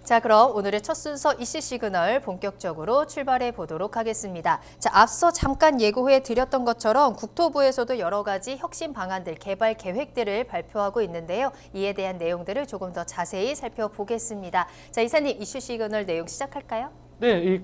자, 그럼 오늘의 첫 순서 이슈 시그널 본격적으로 출발해 보도록 하겠습니다. 자, 앞서 잠깐 예고해 드렸던 것처럼 국토부에서도 여러 가지 혁신 방안들, 개발 계획들을 발표하고 있는데요. 이에 대한 내용들을 조금 더 자세히 살펴보겠습니다. 자, 이사님 이슈 시그널 내용 시작할까요? 네,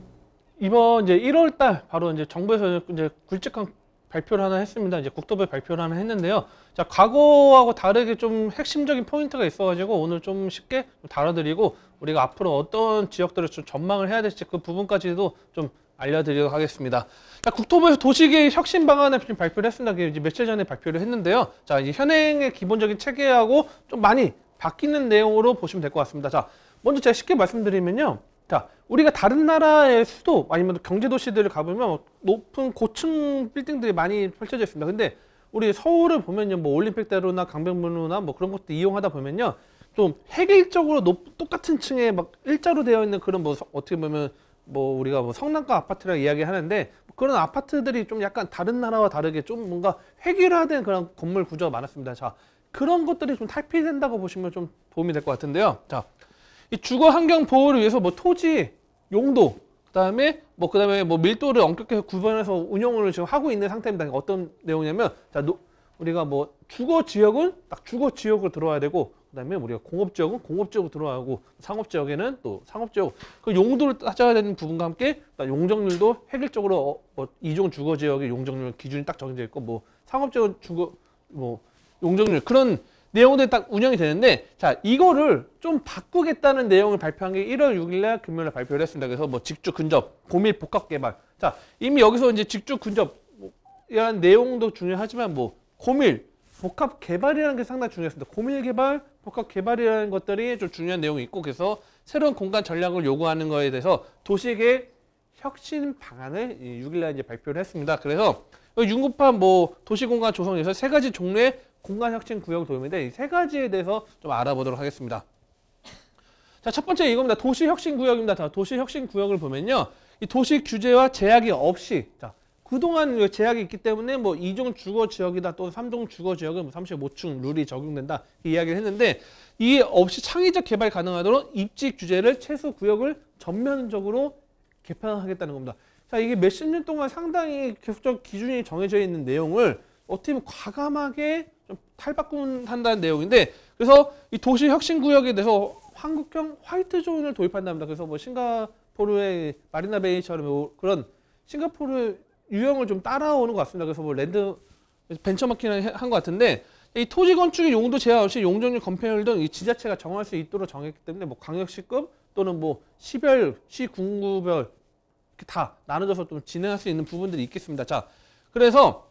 이번 이제 1월 달 바로 이제 정부에서 이제 굵직한 발표를 하나 했습니다. 이제 국토부에 발표를 하나 했는데요. 자, 과거하고 다르게 좀 핵심적인 포인트가 있어가지고 오늘 좀 쉽게 다뤄드리고 우리가 앞으로 어떤 지역들을 좀 전망을 해야 될지 그 부분까지도 좀 알려드리도록 하겠습니다. 자, 국토부에서 도시계획 혁신 방안을 지금 발표를 했습니다. 이제 며칠 전에 발표를 했는데요. 자, 이제 현행의 기본적인 체계하고 좀 많이 바뀌는 내용으로 보시면 될 것 같습니다. 자, 먼저 제가 쉽게 말씀드리면요. 자, 우리가 다른 나라의 수도 아니면 경제도시들을 가보면 높은 고층 빌딩들이 많이 펼쳐져 있습니다. 근데 우리 서울을 보면요, 뭐 올림픽대로나 강변북로나 뭐 그런 것도 이용하다 보면요, 좀 획일적으로 똑같은 층에 막 일자로 되어 있는 그런 뭐 어떻게 보면 뭐 우리가 뭐 성남가 아파트라고 이야기하는데 그런 아파트들이 좀 약간 다른 나라와 다르게 좀 뭔가 획일화된 그런 건물 구조가 많았습니다. 자, 그런 것들이 좀 탈피된다고 보시면 좀 도움이 될 것 같은데요. 자, 이 주거 환경 보호를 위해서 뭐 토지, 용도, 그다음에 뭐 밀도를 엄격하게 구분해서 운영을 지금 하고 있는 상태입니다. 어떤 내용이냐면, 자, 우리가 뭐 주거 지역은 딱 주거 지역으로 들어와야 되고, 그다음에 우리가 공업 지역은 공업 지역으로 들어가고, 상업 지역에는 또 상업 지역, 그 용도를 따져야 되는 부분과 함께 용적률도 획일적으로 뭐 이종 주거 지역의 용적률 기준이 딱 정해져 있고, 뭐 상업 지역 주거 뭐 용적률 그런 내용들이 딱 운영이 되는데, 자, 이거를 좀 바꾸겠다는 내용을 발표한 게 1월 6일날 금요일에 발표를 했습니다. 그래서 뭐 직주 근접, 고밀 복합 개발. 자, 이미 여기서 이제 직주 근접 이런 내용도 중요하지만 뭐 고밀 복합 개발이라는 게 상당히 중요했습니다. 고밀 개발, 복합 개발이라는 것들이 좀 중요한 내용이 있고, 그래서 새로운 공간 전략을 요구하는 거에 대해서 도시계획 혁신 방안을 6일날 이제 발표를 했습니다. 그래서 융급한 뭐 도시공간 조성에서 세 가지 종류의 공간 혁신 구역 도입인데 이 세 가지에 대해서 좀 알아보도록 하겠습니다. 자, 첫 번째 이겁니다. 도시 혁신 구역입니다. 자, 도시 혁신 구역을 보면요, 이 도시 규제와 제약이 없이, 자, 그동안 제약이 있기 때문에 뭐 2종 주거 지역이다 또 3종 주거 지역은 뭐 35층 룰이 적용된다 이 이야기를 했는데, 이게 없이 창의적 개발 가능하도록 입지 규제를 최소 구역을 전면적으로 개편하겠다는 겁니다. 자, 이게 몇십 년 동안 상당히 계속적 기준이 정해져 있는 내용을 어떻게 보면 과감하게 좀 탈바꿈한다는 내용인데, 그래서 이 도시 혁신 구역에 대해서 한국형 화이트 존을 도입한답니다. 그래서 뭐 싱가포르의 마리나 베이처럼 그런 싱가포르 유형을 좀 따라오는 것 같습니다. 그래서 뭐 랜드 벤처마킹을 한 것 같은데, 이 토지 건축의 용도 제한 없이 용적률 건폐율 등 이 지자체가 정할 수 있도록 정했기 때문에 뭐 광역시급 또는 뭐 시별, 시군구별 이렇게 다 나눠져서 좀 진행할 수 있는 부분들이 있겠습니다. 자, 그래서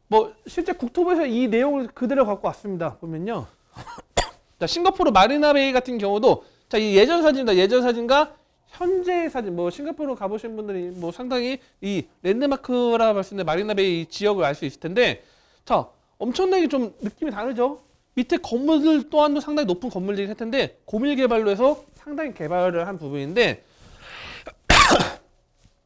뭐 실제 국토부에서 이 내용을 그대로 갖고 왔습니다. 보면요. 자, 싱가포르 마리나베이 같은 경우도, 자, 이 예전 사진입니다. 예전 사진과 현재 사진, 뭐 싱가포르 가보신 분들이 뭐 상당히 이 랜드마크라 말씀드린 마리나베이 지역을 알 수 있을 텐데, 자, 엄청나게 좀 느낌이 다르죠. 밑에 건물들 또한도 상당히 높은 건물들이 할 텐데 고밀 개발로 해서 상당히 개발을 한 부분인데,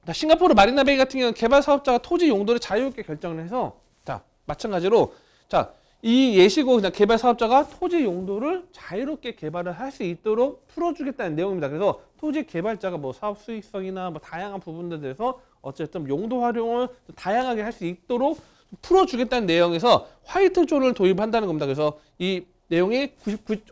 자, 싱가포르 마리나베이 같은 경우는 개발 사업자가 토지 용도를 자유롭게 결정을 해서, 자, 마찬가지로, 자, 이 예시고 그냥 개발 사업자가 토지 용도를 자유롭게 개발을 할 수 있도록 풀어주겠다는 내용입니다. 그래서 토지 개발자가 뭐 사업 수익성이나 뭐 다양한 부분들에 대해서 어쨌든 용도 활용을 다양하게 할 수 있도록 풀어주겠다는 내용에서 화이트 존을 도입한다는 겁니다. 그래서 이 내용이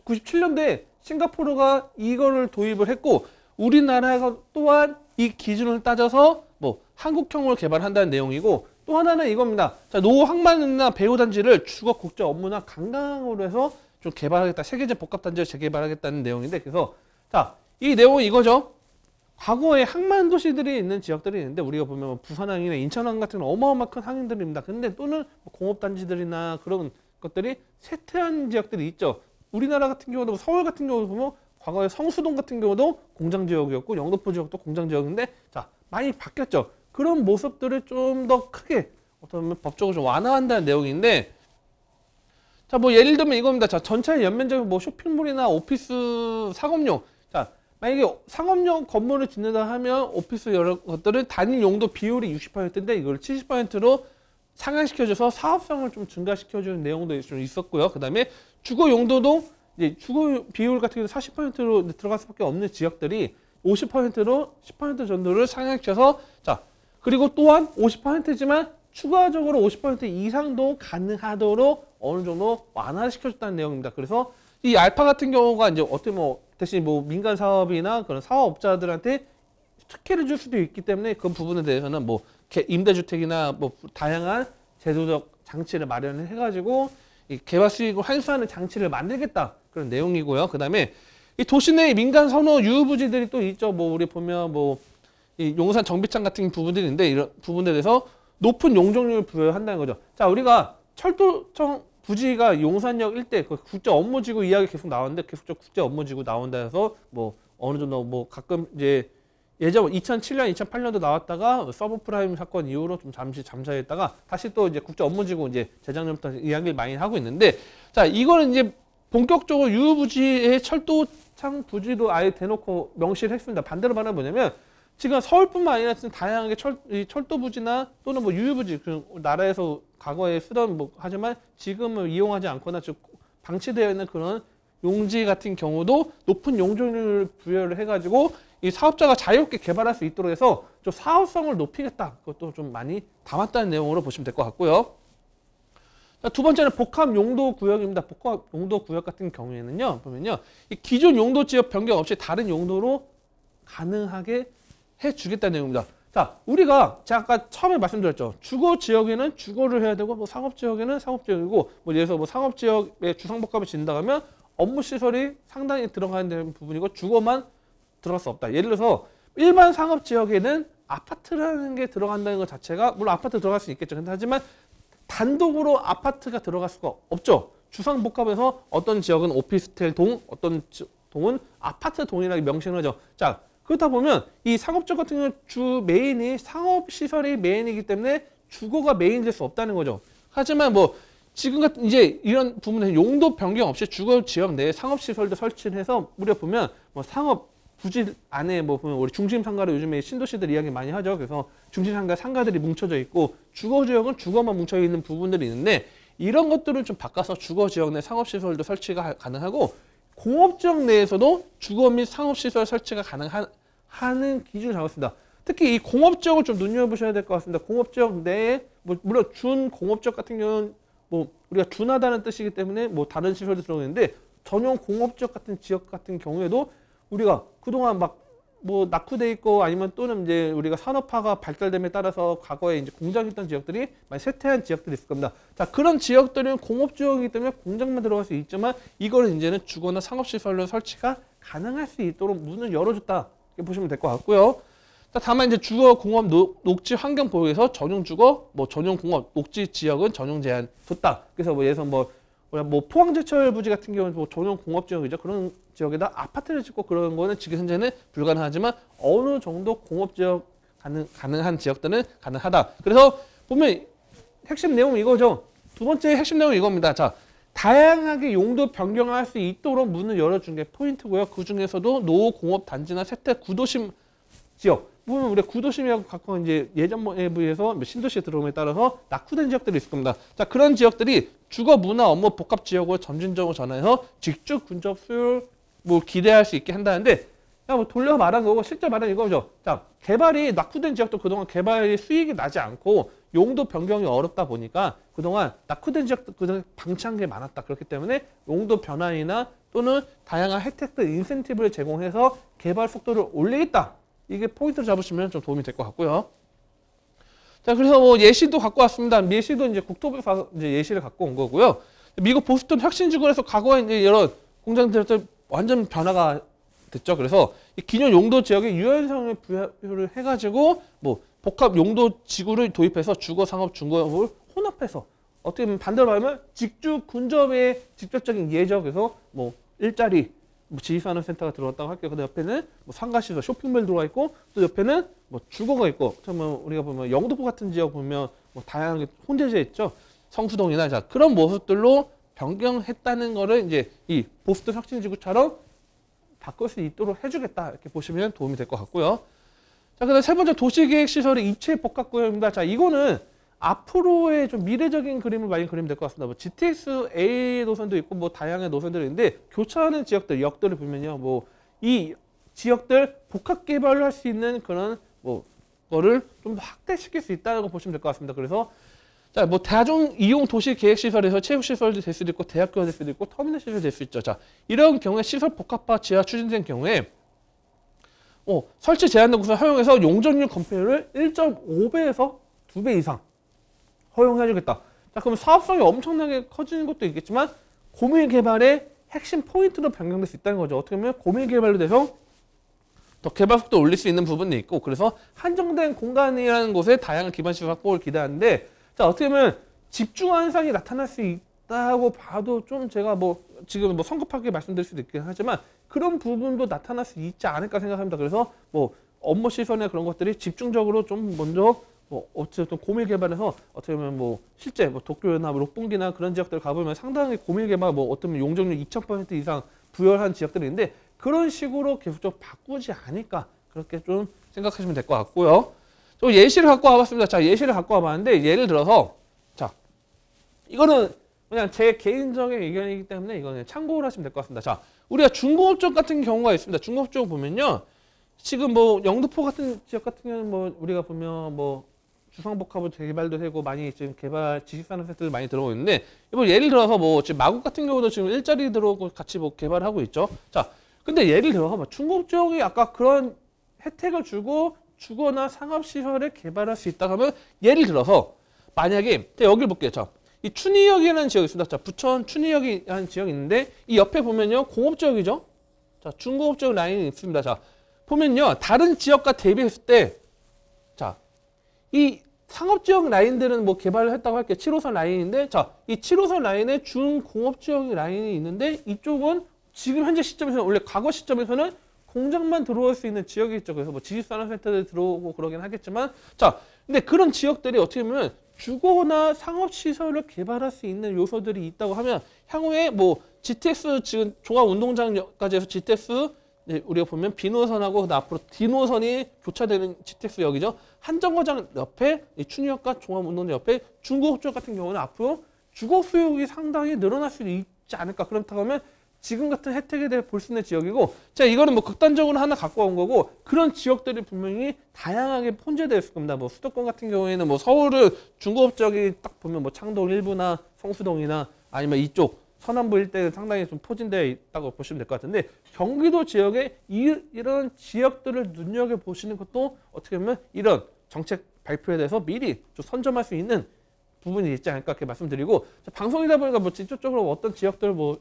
97년도에 싱가포르가 이거를 도입을 했고, 우리나라가 또한 이 기준을 따져서 뭐 한국형으로 개발한다는 내용이고, 또 하나는 이겁니다. 자, 노항만이나 배후단지를 주거 국제 업무나 관광으로 해서 좀 개발하겠다. 세계적 복합단지를 재개발하겠다는 내용인데, 그래서 자, 이 내용은 이거죠. 과거에 항만 도시들이 있는 지역들이 있는데 우리가 보면 부산항이나 인천항 같은 어마어마한 큰 항들입니다. 근데 또는 공업단지들이나 그런 것들이 쇠퇴한 지역들이 있죠. 우리나라 같은 경우도 서울 같은 경우도 보면 과거에 성수동 같은 경우도 공장지역이었고 영등포 지역도 공장지역인데, 자, 많이 바뀌었죠. 그런 모습들을 좀 더 크게 어떤 보면 법적으로 좀 완화한다는 내용인데, 자, 뭐 예를 들면 이겁니다. 자, 전체 연면적인 뭐 쇼핑몰이나 오피스 상업용, 자, 만약에 상업용 건물을 짓는다 하면 오피스 여러 것들은 단일 용도 비율이 60%인데 이걸 70%로 상향시켜줘서 사업성을 좀 증가시켜주는 내용도 좀 있었고요. 그 다음에 주거 용도도 이제 주거 비율 같은 경우 40%로 들어갈 수밖에 없는 지역들이 50%로 10% 정도를 상향시켜서 자 그리고 또한 50%지만 추가적으로 50% 이상도 가능하도록 어느 정도 완화시켜줬다는 내용입니다. 그래서 이 알파 같은 경우가 이제 어떻게 뭐 대신 뭐 민간 사업이나 그런 사업업자들한테 특혜를 줄 수도 있기 때문에 그 부분에 대해서는 뭐 임대주택이나 뭐 다양한 제도적 장치를 마련을 해가지고 이 개발 수익을 환수하는 장치를 만들겠다 그런 내용이고요. 그다음에 이 도시 내 민간 선호 유후부지들이 또 있죠. 뭐 우리 보면 뭐 이 용산 정비창 같은 부분들이 있는데 이런 부분에 대해서 높은 용적률을 부여한다는 거죠. 자, 우리가 철도청 부지가 용산역 일대 그 국제 업무지구 이야기 계속 나오는데 계속 국제 업무지구 나온다 해서 뭐 어느 정도 뭐 가끔 이제 예전 2007년, 2008년도 나왔다가 서브프라임 사건 이후로 좀 잠시 잠잠했다가 다시 또 이제 국제 업무지구 이제 재작년부터 이야기를 많이 하고 있는데 자, 이거는 이제 본격적으로 유후부지의 철도창 부지도 아예 대놓고 명시를 했습니다. 반대로 말하면 뭐냐면 지금 서울뿐만 아니라 다양하게 철도 부지나 또는 뭐 유휴부지 그 나라에서 과거에 쓰던 뭐 하지만 지금은 이용하지 않거나 즉 방치되어 있는 그런 용지 같은 경우도 높은 용적률을 부여를 해가지고 이 사업자가 자유롭게 개발할 수 있도록 해서 좀 사업성을 높이겠다. 그것도 좀 많이 담았다는 내용으로 보시면 될 것 같고요. 자, 두 번째는 복합 용도 구역입니다. 복합 용도 구역 같은 경우에는요, 보면요, 이 기존 용도 지역 변경 없이 다른 용도로 가능하게 해주겠다는 내용입니다. 자, 우리가 제가 아까 처음에 말씀드렸죠. 주거 지역에는 주거를 해야 되고, 뭐 상업 지역에는 상업 지역이고, 뭐 예를 들어서 뭐 상업 지역에 주상복합이 진다 하면 업무 시설이 상당히 들어가는 부분이고 주거만 들어갈 수 없다. 예를 들어서 일반 상업 지역에는 아파트라는 게 들어간다는 것 자체가 물론 아파트 들어갈 수 있겠죠. 하지만 단독으로 아파트가 들어갈 수가 없죠. 주상복합에서 어떤 지역은 오피스텔 동, 어떤 동은 아파트 동이라고 명시를 하죠. 자, 그렇다 보면 이 상업적 같은 경우는 주 메인이 상업시설이 메인이기 때문에 주거가 메인 될 수 없다는 거죠. 하지만 뭐 지금 같은 이제 이런 부분에서 용도 변경 없이 주거 지역 내에 상업시설도 설치를 해서 우리가 보면 뭐 상업 부지 안에 뭐 보면 우리 중심 상가로 요즘에 신도시들 이야기 많이 하죠. 그래서 중심 상가 상가들이 뭉쳐져 있고 주거 지역은 주거만 뭉쳐 있는 부분들이 있는데 이런 것들은 좀 바꿔서 주거 지역 내 상업시설도 설치가 가능하고 공업 지역 내에서도 주거 및 상업시설 설치가 가능하는 기준을 잡았습니다. 특히 이 공업 지역을 좀 눈여보셔야 될 것 같습니다. 공업 지역 내에 뭐 물론 준 공업 지역 같은 경우는 뭐 우리가 준하다는 뜻이기 때문에 뭐 다른 시설도 들어오는데 전용 공업 지역 같은 지역 같은 경우에도 우리가 그동안 막 뭐 낙후돼 있고 아니면 또는 이제 우리가 산업화가 발달됨에 따라서 과거에 이제 공장했던 지역들이 많이 쇠퇴한 지역들이 있을 겁니다. 자, 그런 지역들은 공업 지역이기 때문에 공장만 들어갈 수 있지만 이거는 이제는 주거나 상업시설로 설치가 가능할 수 있도록 문을 열어줬다. 이렇게 보시면 될 것 같고요. 자, 다만 이제 주거 공업 녹지 환경 보호에서 전용 주거, 뭐 전용 공업 녹지 지역은 전용 제한 뒀다. 그래서 뭐 예를 들어서 뭐 포항제철 부지 같은 경우는 뭐 전용 공업 지역이죠. 그런 지역에다 아파트를 짓고 그런 거는 지금 현재는 불가능하지만 어느 정도 공업 지역 가능한 지역들은 가능하다. 그래서 보면 핵심 내용 이거죠. 두 번째 핵심 내용 이겁니다. 자, 다양하게 용도 변경할 수 있도록 문을 열어준 게 포인트고요. 그 중에서도 노후공업 단지나 세대 구도심 지역. 보면 우리 구도심이라고 갖고 이제 예전에 비해서 신도시에 들어옴에 따라서 낙후된 지역들이 있을 겁니다. 자, 그런 지역들이 주거, 문화, 업무 복합 지역으로 점진적으로 전환해서 직접 근접 수요를 뭐 기대할 수 있게 한다는데, 야, 뭐 돌려 말한 거고 실제 말은 이거죠. 자, 개발이 낙후된 지역도 그동안 개발이 수익이 나지 않고 용도 변경이 어렵다 보니까 그동안 낙후된 지역도 그동안 방치한 게 많았다. 그렇기 때문에 용도 변환이나 또는 다양한 혜택들, 인센티브를 제공해서 개발 속도를 올리겠다. 이게 포인트를 잡으시면 좀 도움이 될 것 같고요. 자, 그래서 뭐 예시도 갖고 왔습니다. 예시도 이제 국토부에서 가서 이제 예시를 갖고 온 거고요. 미국 보스턴 혁신지구에서 과거에 이제 여러 공장들 완전 변화가 됐죠. 그래서 이 기존 용도 지역에 유연성을 부여를 해가지고 뭐 복합 용도 지구를 도입해서 주거, 상업, 중공업을 혼합해서 어떻게 보면 반대로 말하면 직주 근접의 직접적인 예죠. 그래서 뭐 일자리 뭐 지휘산업센터가 들어왔다고 할게요. 근데 옆에는 뭐 상가시설, 쇼핑몰 들어와 있고 또 옆에는 뭐 주거가 있고, 정말 우리가 보면 영등포 같은 지역 보면 뭐 다양하게 혼재돼 있죠. 성수동이나 자 그런 모습들로 변경했다는 거를 이제 이 보스턴 혁신지구처럼 바꿀 수 있도록 해주겠다 이렇게 보시면 도움이 될 것 같고요. 자, 그다음 세 번째 도시계획시설의 입체 복합구역입니다. 자, 이거는 앞으로의 좀 미래적인 그림을 많이 그리면 될 것 같습니다. 뭐 GTX A 노선도 있고 뭐 다양한 노선들이 있는데 교차하는 지역들, 역들을 보면요, 뭐 이 지역들 복합 개발을 할 수 있는 그런 뭐 거를 좀 확대시킬 수 있다고 보시면 될 것 같습니다. 그래서 자, 뭐 다중 이용 도시 계획 시설에서 체육 시설도 될 수도 있고 대학교가 될 수도 있고 터미널 시설 될 수 있죠. 자, 이런 경우에 시설 복합화 지하 추진된 경우에 설치 제한된 곳을 허용해서 용적률 검토율을 1.5배에서 2배 이상 허용해주겠다. 자, 그럼 사업성이 엄청나게 커지는 것도 있겠지만 고밀 개발의 핵심 포인트로 변경될 수 있다는 거죠. 어떻게 보면 고밀 개발로 돼서 더 개발 속도 올릴 수 있는 부분이 있고, 그래서 한정된 공간이라는 곳에 다양한 기반 시설 확보를 기대하는데, 자, 어떻게 보면 집중 현상이 나타날 수 있다고 봐도 좀 제가 뭐 지금 뭐 성급하게 말씀드릴 수도 있긴 하지만 그런 부분도 나타날 수 있지 않을까 생각합니다. 그래서 뭐 업무 시설이나 그런 것들이 집중적으로 좀 먼저 뭐 어쨌든 고밀 개발해서 어떻게 보면 뭐 실제 뭐 도쿄나 뭐 록봉기나 그런 지역들 가보면 상당히 고밀 개발 뭐 어떤 용적률 2000% 이상 부여한 지역들이 있는데 그런 식으로 계속적으로 바꾸지 않을까 그렇게 좀 생각하시면 될 것 같고요. 또 예시를 갖고 와봤습니다. 자, 예시를 갖고 와봤는데 예를 들어서 자, 이거는 그냥 제 개인적인 의견이기 때문에 이거는 참고를 하시면 될 것 같습니다. 자, 우리가 중공업 쪽 같은 경우가 있습니다. 중공업 쪽 보면요, 지금 뭐 영등포 같은 지역 같은 경우는 뭐 우리가 보면 뭐 주상복합으로 개발도 되고 많이 지금 개발 지식산업센터들 많이 들어오고 있는데, 이번 예를 들어서 뭐 지금 마곡 같은 경우도 지금 일자리 들어오고 같이 뭐 개발하고 있죠. 자, 근데 예를 들어서 뭐 중공업 쪽이 아까 그런 혜택을 주거나 상업시설을 개발할 수 있다 하면 예를 들어서 만약에 여기를 볼게요. 자, 이 춘희역이라는 지역이 있습니다. 자, 부천 춘희역이라는 지역이 있는데 이 옆에 보면요 공업지역이죠. 자, 중공업지역 라인이 있습니다. 자, 보면요 다른 지역과 대비했을 때 자, 이 상업지역 라인들은 뭐 개발을 했다고 할게요. 7호선 라인인데, 자, 이 7호선 라인에 중공업지역 라인이 있는데 이쪽은 지금 현재 시점에서는 원래 과거 시점에서는 공장만 들어올 수 있는 지역이 있죠. 그래서 뭐 지식산업센터들 들어오고 그러긴 하겠지만, 자, 근데 그런 지역들이 어떻게 보면 주거나 상업시설을 개발할 수 있는 요소들이 있다고 하면 향후에 뭐 GTX 지금 종합운동장까지 해서 GTX 우리가 보면 B노선하고 앞으로 D노선이 교차되는 GTX역이죠. 한정거장 옆에 춘희역과 종합운동장 옆에 중공업지역 같은 경우는 앞으로 주거 수요가 상당히 늘어날 수 있지 않을까. 그렇다고 하면 지금 같은 혜택에 대해 볼 수 있는 지역이고, 자, 이거는 뭐 극단적으로 하나 갖고 온 거고, 그런 지역들이 분명히 다양하게 혼재되어 있을 겁니다. 뭐 수도권 같은 경우에는 뭐 서울을 중공업 지역이 딱 보면 뭐 창동 일부나 성수동이나 아니면 이쪽 서남부 일대에 상당히 좀 포진되어 있다고 보시면 될 것 같은데, 경기도 지역에 이런 지역들을 눈여겨보시는 것도 어떻게 보면 이런 정책 발표에 대해서 미리 좀 선점할 수 있는 부분이 있지 않을까 이렇게 말씀드리고, 방송이다 보니까 뭐 직접적으로 어떤 지역들 뭐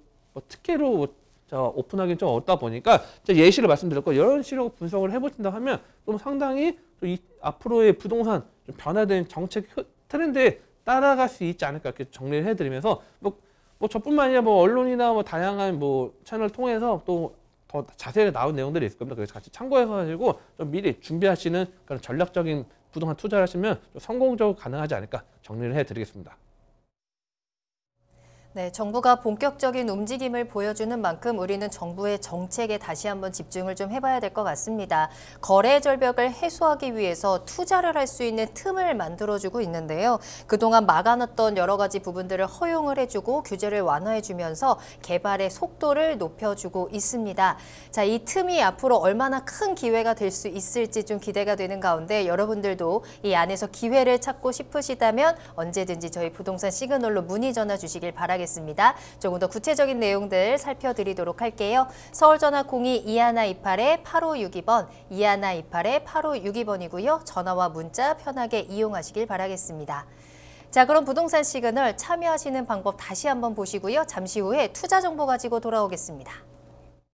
특혜로 오픈하기는 좀 어렵다 보니까 예시를 말씀드렸고, 이런 식으로 분석을 해보신다 하면 좀 상당히 이 앞으로의 부동산 좀 변화된 정책 트렌드에 따라갈 수 있지 않을까 이렇게 정리를 해드리면서 뭐 저뿐만 아니라 뭐 언론이나 뭐 다양한 뭐 채널 통해서 또 더 자세히 나온 내용들이 있을 겁니다. 그래서 같이 참고해서 가지고 좀 미리 준비하시는 그런 전략적인 부동산 투자를 하시면 좀 성공적으로 가능하지 않을까 정리를 해드리겠습니다. 네, 정부가 본격적인 움직임을 보여주는 만큼 우리는 정부의 정책에 다시 한번 집중을 좀 해봐야 될 것 같습니다. 거래 절벽을 해소하기 위해서 투자를 할 수 있는 틈을 만들어주고 있는데요. 그동안 막아놨던 여러 가지 부분들을 허용을 해주고 규제를 완화해주면서 개발의 속도를 높여주고 있습니다. 자, 이 틈이 앞으로 얼마나 큰 기회가 될 수 있을지 좀 기대가 되는 가운데, 여러분들도 이 안에서 기회를 찾고 싶으시다면 언제든지 저희 부동산 시그널로 문의 전화 주시길 바라겠습니다. 조금 더 구체적인 내용들 살펴드리도록 할게요. 서울전화 02-2128-8562번, 2128-8562번이고요. 전화와 문자 편하게 이용하시길 바라겠습니다. 자, 그럼 부동산 시그널 참여하시는 방법 다시 한번 보시고요. 잠시 후에 투자 정보 가지고 돌아오겠습니다.